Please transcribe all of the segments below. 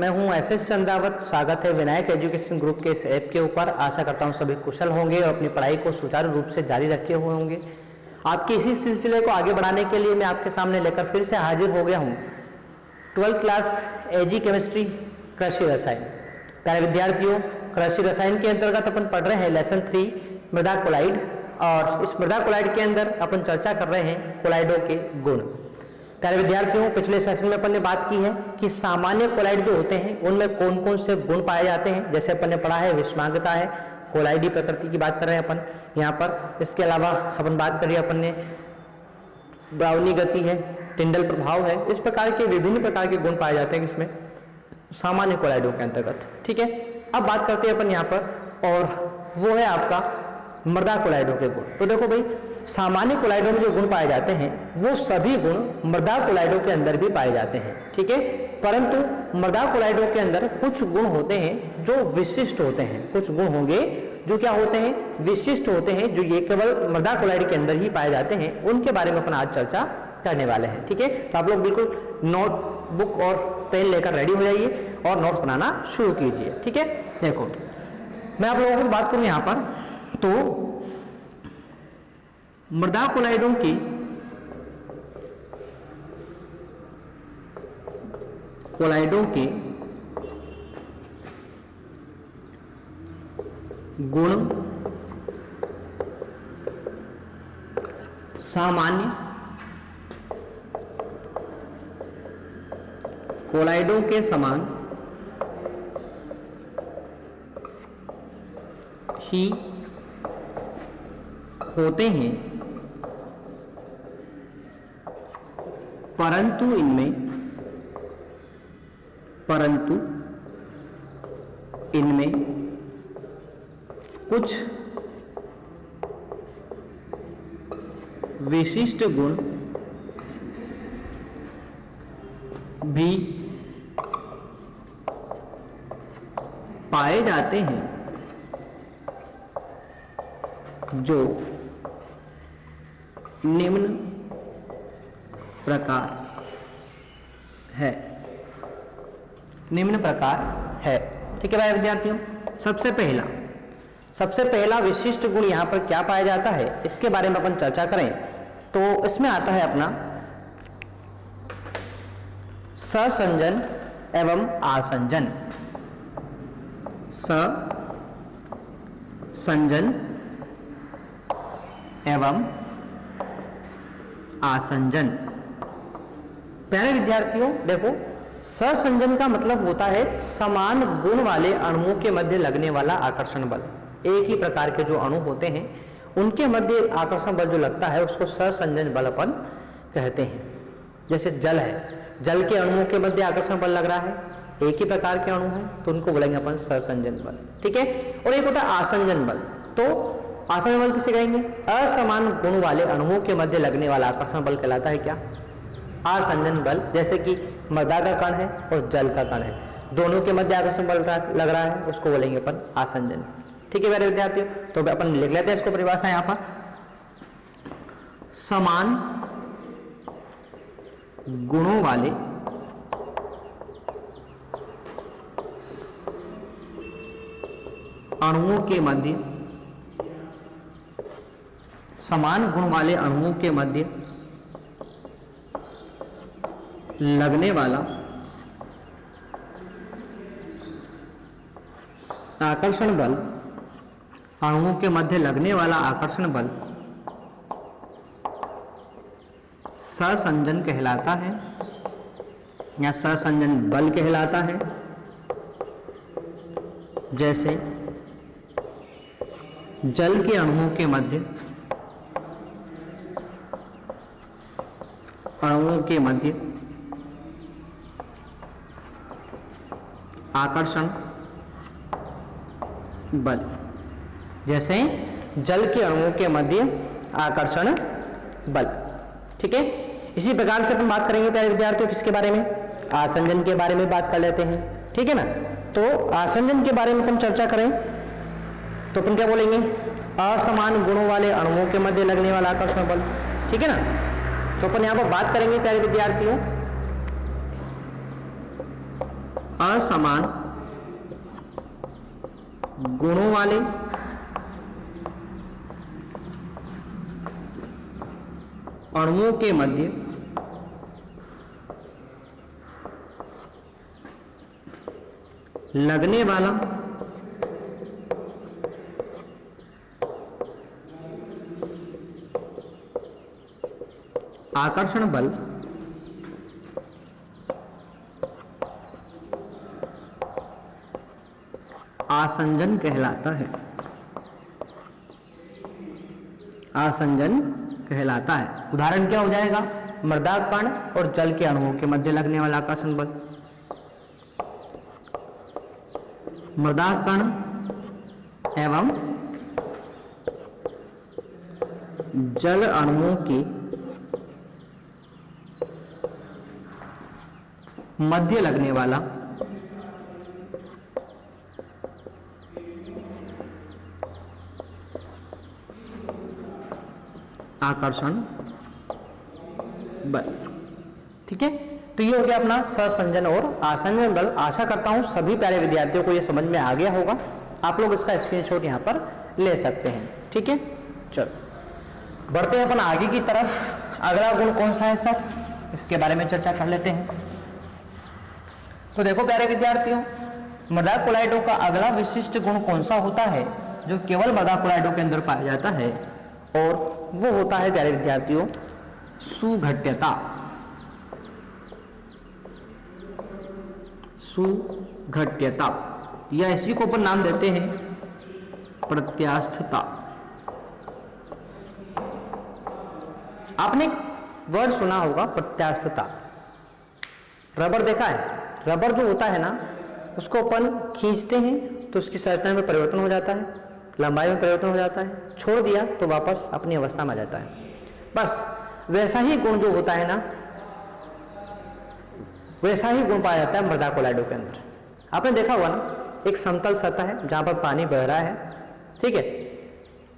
मैं हूं एसएस चंद्रावत। स्वागत है विनायक एजुकेशन ग्रुप के इस ऐप के ऊपर। आशा करता हूं सभी कुशल होंगे और अपनी पढ़ाई को सुचारू रूप से जारी रखे हुए होंगे। आपके इसी सिलसिले को आगे बढ़ाने के लिए मैं आपके सामने लेकर फिर से हाजिर हो गया हूं 12th क्लास एजी केमिस्ट्री कृषि रसायन। प्यारे विद्यार्थियों, कृषि रसायन के अंतर्गत अपन पढ़ रहे हैं लेसन 3 मृदा कोलाइड, और इस मृदा कोलाइड के अंदर अपन चर्चा कर रहे हैं कोलाइडों के गुण। प्यारे विद्यार्थियों, पिछले सेशन में अपन ने बात की है कि सामान्य कोलाइड जो होते हैं उनमें कौन कौन से गुण पाए जाते हैं। जैसे अपन ने पढ़ा है विषमांगता है, कोलाइडी प्रकृति की बात कर रहे हैं अपन यहाँ पर। इसके अलावा अपन बात करिए अपन ने ब्राउनी गति है, टिंडल प्रभाव है। इस प्रकार के विभिन्न प्रकार के गुण पाए जाते हैं इसमें सामान्य कोलाइडों के अंतर्गत। ठीक है, अब बात करते हैं अपन यहाँ पर, और वो है आपका मृदा कोलाइडों के गुण। तो देखो भाई, सामान्य कोलाइडों में जो गुण पाए जाते हैं वो सभी गुण मृदा कोलाइडों के अंदर भी पाए जाते हैं। ठीक है, परंतु मृदा कोलाइडों के अंदर कुछ गुण होते हैं जो विशिष्ट होते हैं। कुछ गुण होंगे जो क्या होते हैं, विशिष्ट होते हैं, जो ये केवल मृदा कोलाइड के अंदर ही पाए जाते हैं। उनके बारे में अपन आज चर्चा करने वाले हैं। ठीक है, तो आप लोग बिल्कुल नोटबुक और पेन लेकर रेडी हो जाइए और नोट्स बनाना शुरू कीजिए। ठीक है, देखो मैं आप लोगों को बात करूं यहां पर, तो मृदा कोलाइडों की गुण सामान्य कोलाइडों के समान ही होते हैं, परंतु इनमें कुछ विशिष्ट गुण भी पाए जाते हैं जो निम्न प्रकार है। ठीक है भाई विद्यार्थियों, सबसे पहला विशिष्ट गुण यहां पर क्या पाया जाता है इसके बारे में अपन चर्चा करें तो इसमें आता है अपना ससंजन एवं आसंजन। ससंजन एवं आसंजन। प्यारे विद्यार्थियों देखो, ससंजन का मतलब होता है समान गुण वाले अणुओं के मध्य लगने वाला आकर्षण बल। एक ही प्रकार के जो अणु होते हैं उनके मध्य आकर्षण बल जो लगता है उसको ससंजन बल अपन कहते हैं। जैसे जल है, जल के अणुओं के मध्य आकर्षण बल लग रहा है, एक ही प्रकार के अणु हैं तो उनको बोलेंगे अपन ससंजन बल। ठीक है, और एक होता है आसंजन बल। तो आसंजन बल किसे कहेंगे, असमान गुण वाले अणुओं के मध्य लगने वाला आकर्षण बल कहलाता है क्या, आसंजन बल। जैसे कि मृदा का कण है और जल का कण है, दोनों के मध्य आकर्षण बल लग रहा है, उसको बोलेंगे अपन आसंजन। ठीक है मेरे विद्यार्थियों, तो अपन लिख लेते हैं इसको परिभाषा यहां पर। समान गुणों वाले अणुओं के मध्य, समान गुण वाले अणुओं के मध्य लगने वाला आकर्षण बल, अणुओं के मध्य लगने वाला आकर्षण बल ससंजन कहलाता है या ससंजन बल कहलाता है। जैसे जल के अणुओं के मध्य आकर्षण बल, जैसे जल के अणुओं के मध्य आकर्षण बल। ठीक है, इसी प्रकार से अपन बात करेंगे प्यारे विद्यार्थियों किसके बारे में, आसंजन के बारे में बात कर लेते हैं। ठीक है ना, तो आसंजन के बारे में अपन चर्चा करें तो अपन क्या बोलेंगे, असमान गुणों वाले अणुओं के मध्य लगने वाला आकर्षण बल। ठीक है ना, तो अपन यहां पर बात करेंगे प्यारे विद्यार्थियों असमान गुणों वाले अणुओं के मध्य लगने वाला आकर्षण बल आसंजन कहलाता है। आसंजन कहलाता है। उदाहरण क्या हो जाएगा? मृदा कण और जल के अणुओं के मध्य लगने वाला आकर्षण बल। मृदा कण एवं जल अणुओं के मध्य लगने वाला आकर्षण बल। ठीक है, तो ये हो गया अपना सहसंजन और आसंजन बल। आशा करता हूं सभी प्यारे विद्यार्थियों को ये समझ में आ गया होगा। आप लोग इसका स्क्रीनशॉट यहां पर ले सकते हैं। ठीक है, चलो बढ़ते हैं अपन आगे की तरफ। अगला गुण कौन सा है सर, इसके बारे में चर्चा कर लेते हैं। तो देखो प्यारे विद्यार्थियों, मृदा कोलाइडों का अगला विशिष्ट गुण कौन सा होता है जो केवल मृदा कोलाइडों के अंदर पाया जाता है, और वो होता है प्यारे विद्यार्थियों सुघट्यता। सुघट्यता या इसी को अपन नाम देते हैं प्रत्यास्थता। आपने वर्ड सुना होगा प्रत्यास्थता। रबर देखा है? रबर जो होता है ना, उसको अपन खींचते हैं तो उसकी संरचना में परिवर्तन हो जाता है, लंबाई में परिवर्तन हो जाता है, छोड़ दिया तो वापस अपनी अवस्था में आ जाता है। बस वैसा ही गुण जो होता है ना, वैसा ही गुण पाया जाता है मृदा कोलाइडों के अंदर। आपने देखा हुआ ना, एक समतल सतह है जहां पर पानी बह रहा है, ठीक है,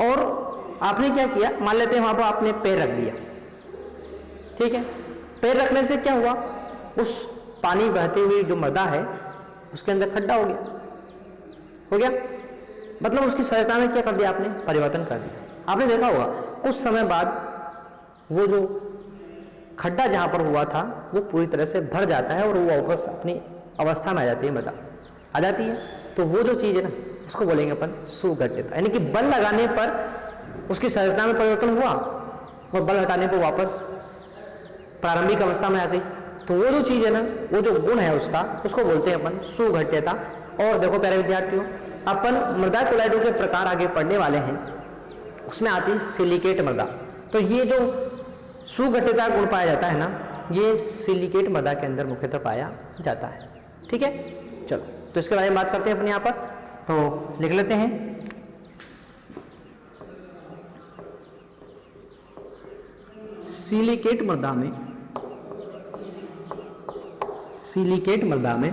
और आपने क्या किया, मान लेते हैं वहां पर आपने पैर रख दिया, ठीक है। पैर रखने से क्या हुआ, उस पानी बहती हुई जो मृदा है उसके अंदर खड्डा हो गया, मतलब उसकी संरचना में क्या कर दिया आपने, परिवर्तन कर दिया। आपने देखा होगा कुछ समय बाद वो जो खड्डा जहां पर हुआ था वो पूरी तरह से भर जाता है और वो वापस अपनी अवस्था में आ जाती है, मृदा आ जाती है। तो वो जो चीज है ना, उसको बोलेंगे अपन सुघट्यता, यानी कि बल लगाने पर उसकी संरचना में परिवर्तन हुआ और बल हटाने पर वापस प्रारंभिक अवस्था में आ गई। तो वो जो चीज है ना, वो जो गुण है उसका, उसको बोलते हैं अपन सुघट्यता। और देखो प्यारे विद्यार्थियों, अपन मृदा कोलाइडों के प्रकार आगे पढ़ने वाले हैं, उसमें आती है सिलिकेट मृदा। तो ये जो सुघट्यता गुण पाया जाता है ना, ये सिलिकेट मृदा के अंदर मुख्यतः पाया जाता है। ठीक है, चलो तो इसके बारे में बात करते हैं अपने यहाँ पर, तो लिख लेते हैं। सिलिकेट मृदा में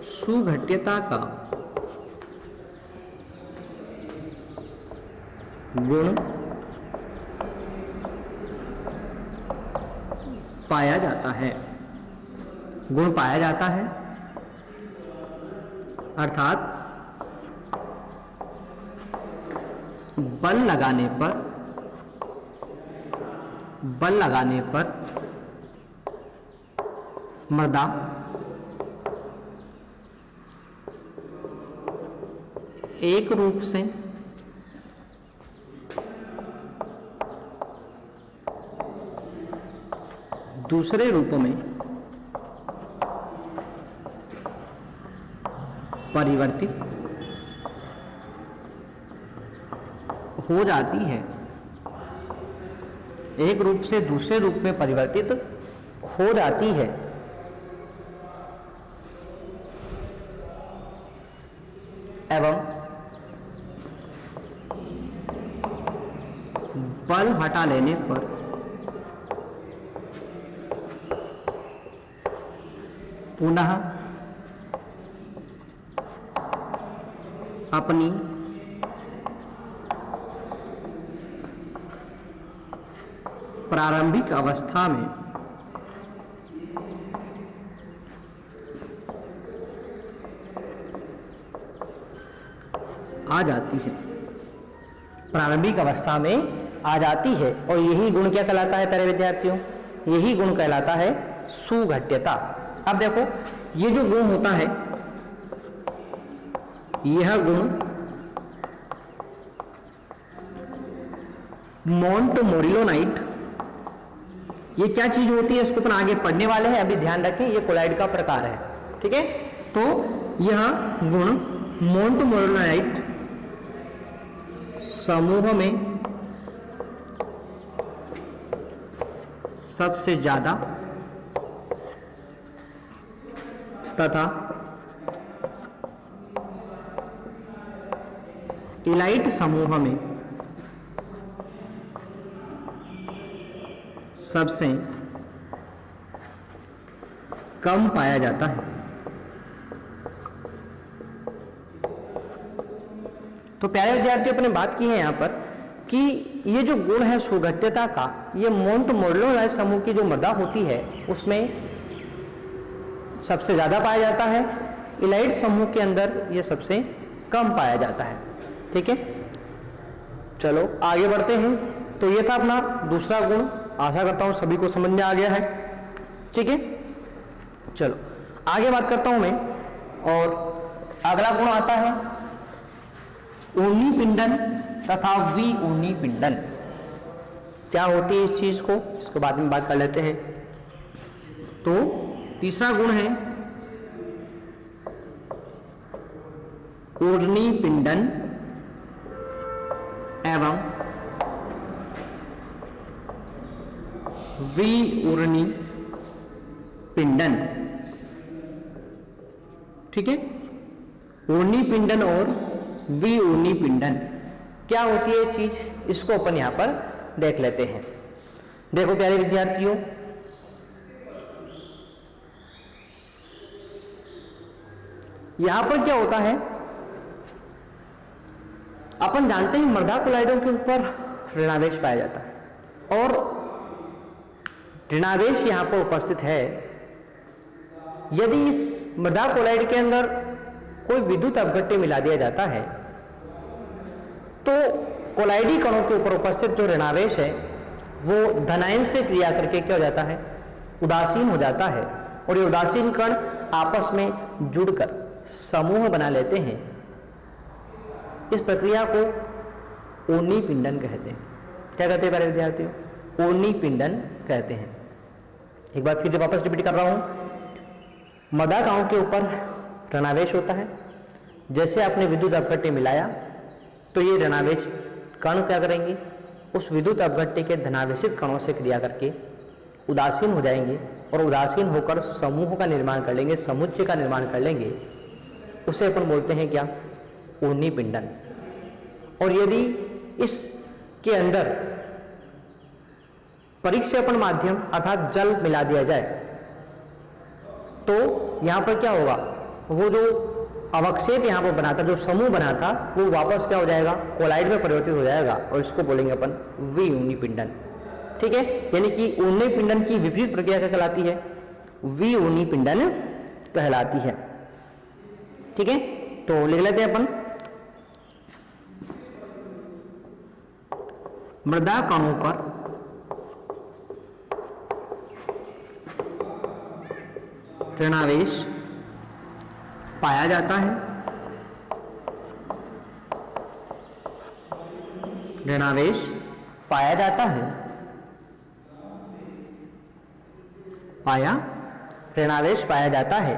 सुघट्यता का गुण पाया जाता है, अर्थात बल लगाने पर मृदा एक रूप से दूसरे रूप में परिवर्तित हो जाती है, एक रूप से दूसरे रूप में परिवर्तित हो जाती है। एवं बल हटा लेने पर पुनः अपनी प्रारंभिक अवस्था में आ जाती है, प्रारंभिक अवस्था में आ जाती है। और यही गुण क्या कहलाता है प्यारे विद्यार्थियों? यही गुण कहलाता है सुघट्यता। अब देखो ये जो गुण होता है, यह गुण मोंटमोरिलोनाइट, ये क्या चीज होती है इसको अपन आगे पढ़ने वाले हैं, अभी ध्यान रखें ये कोलाइड का प्रकार है, ठीक है। तो यह गुण मोंटमोरिलोनाइट समूह में सबसे ज्यादा तथा इलाइट समूह में सबसे कम पाया जाता है। तो प्यारे विद्यार्थी अपने बात की है यहां पर कि ये जो गुण है सुघट्यता का, ये मोंटमोरिलोनाइट समूह की जो मृदा होती है उसमें सबसे ज्यादा पाया जाता है, इलाइट समूह के अंदर ये सबसे कम पाया जाता है, ठीक है। चलो आगे बढ़ते हैं। तो ये था अपना दूसरा गुण, आशा करता हूं सभी को समझ में आ गया है, ठीक है। चलो आगे बात करता हूं मैं, और अगला गुण आता है ऊर्नी पिंडन तथा विऊर्नी पिंडन। क्या होती है इस चीज को, इसके बाद में बात कर लेते हैं। तो तीसरा गुण है ऊर्नी पिंडन एवं विऊर्नी पिंडन, ठीक है। ऊर्नी पिंडन और विऊर्नी पिंडन क्या होती है चीज, इसको अपन यहां पर देख लेते हैं। देखो प्यारे विद्यार्थियों, यहां पर क्या होता है, अपन जानते हैं मृदा कोलाइडों के ऊपर ऋणावेश पाया जाता है, और ऋणावेश यहां पर उपस्थित है। यदि इस मृदा कोलाइड के अंदर कोई विद्युत अपघट्य मिला दिया जाता है तो कोलाइडी कणों के ऊपर उपस्थित जो ऋणावेश है वो धनायन से क्रिया करके क्या हो जाता है, उदासीन हो जाता है, और ये उदासीन कण आपस में जुड़कर समूह बना लेते हैं। इस प्रक्रिया को ऊर्नी पिंडन कहते हैं। क्या कहते हैं प्यारे विद्यार्थियों? ऊर्नी पिंडन कहते हैं। एक बार फिर वापस रिपीट कर रहा हूं। मृदा कणों के ऊपर ऋणावेश होता है, जैसे आपने विद्युत अपघट्य मिलाया तो ये ऋणावेश कण क्या करेंगे, उस विद्युत अपघट्य के धनावेशित कणों से क्रिया करके उदासीन हो जाएंगे, और उदासीन होकर समूह का निर्माण कर लेंगे, समुच्चय का निर्माण कर लेंगे। उसे अपन बोलते हैं क्या, ऊर्नी पिंडन। और यदि इसके अंदर परिक्षेपण माध्यम अर्थात जल मिला दिया जाए तो यहां पर क्या होगा, वो जो अवक्षेप यहां पर बना था, जो समूह बना था, वो वापस क्या हो जाएगा, कोलाइड में परिवर्तित हो जाएगा, और इसको बोलेंगे अपन विऊर्नी पिंडन, ठीक है। यानी कि ऊर्नी पिंडन की विपरीत प्रक्रिया क्या कहलाती है, विऊर्नी पिंडन कहलाती है, ठीक है। तो लिख लेते हैं अपन, मृदा कणों पर ऋणावेश पाया जाता है, ऋणावेश पाया जाता है, ऋणावेश पाया जाता है।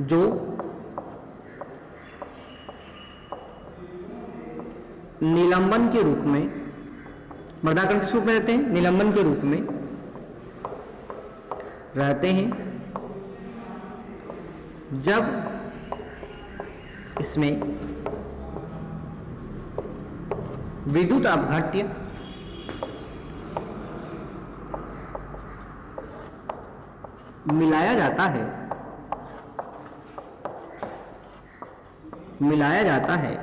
जो निलंबन के रूप में, मृदा कण किस रूप में रहते हैं, निलंबन के रूप में रहते हैं, जब इसमें विद्युत अपघट्य मिलाया जाता है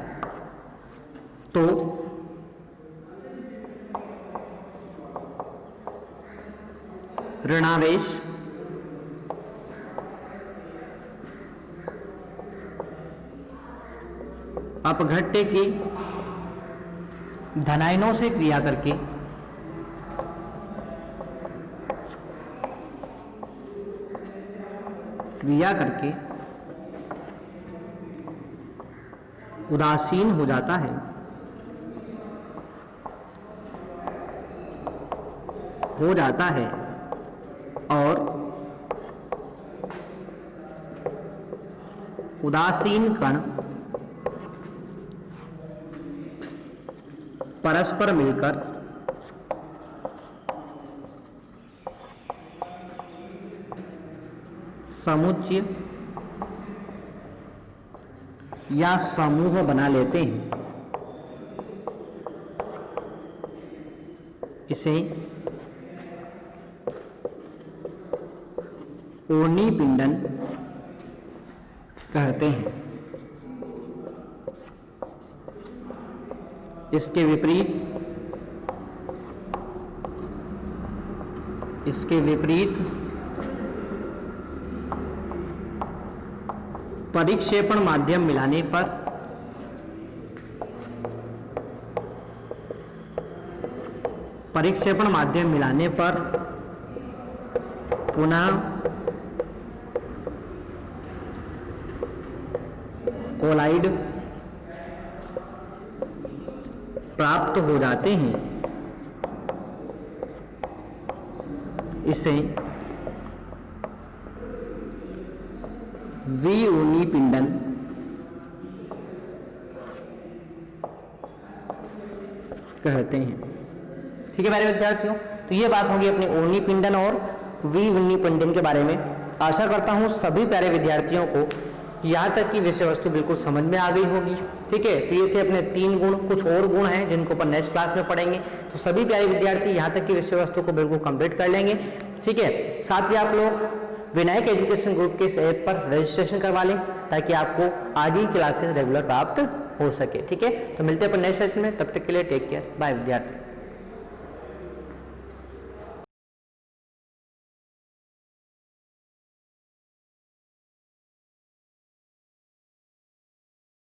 तो ऋणावेश अपघट्य की धनायनों से क्रिया करके उदासीन हो जाता है और उदासीन कण परस्पर मिलकर समुच्चय या समूह बना लेते हैं। इसे ओर्नी पिंडन कहते हैं। इसके विपरीत परिक्षेपण माध्यम मिलाने पर पुनः कोलाइड प्राप्त हो जाते हैं। इसे विओर्नी पिंडन कहते हैं। ठीक है मेरे विद्यार्थियों, तो ये बात होगी अपनी ओर्नी पिंडन और विओर्नी पिंडन के बारे में। आशा करता हूँ सभी प्यारे विद्यार्थियों को यहाँ तक की विषय वस्तु बिल्कुल समझ में आ गई होगी। ठीक है, तो ये थे अपने 3 गुण। कुछ और गुण हैं जिनको अपन नेक्स्ट क्लास में पढ़ेंगे। तो सभी प्यारे विद्यार्थी यहाँ तक की विषय वस्तु को बिल्कुल कंप्लीट कर लेंगे। ठीक है, साथ ही आप लोग विनायक एजुकेशन ग्रुप के इस ऐप पर रजिस्ट्रेशन करवा लें ताकि आपको आगे क्लासेस रेगुलर प्राप्त हो सके। ठीक है, तो मिलते हैं अपन नेक्स्ट सेशन में। तब तक के लिए टेक केयर, बाय विद्यार्थी।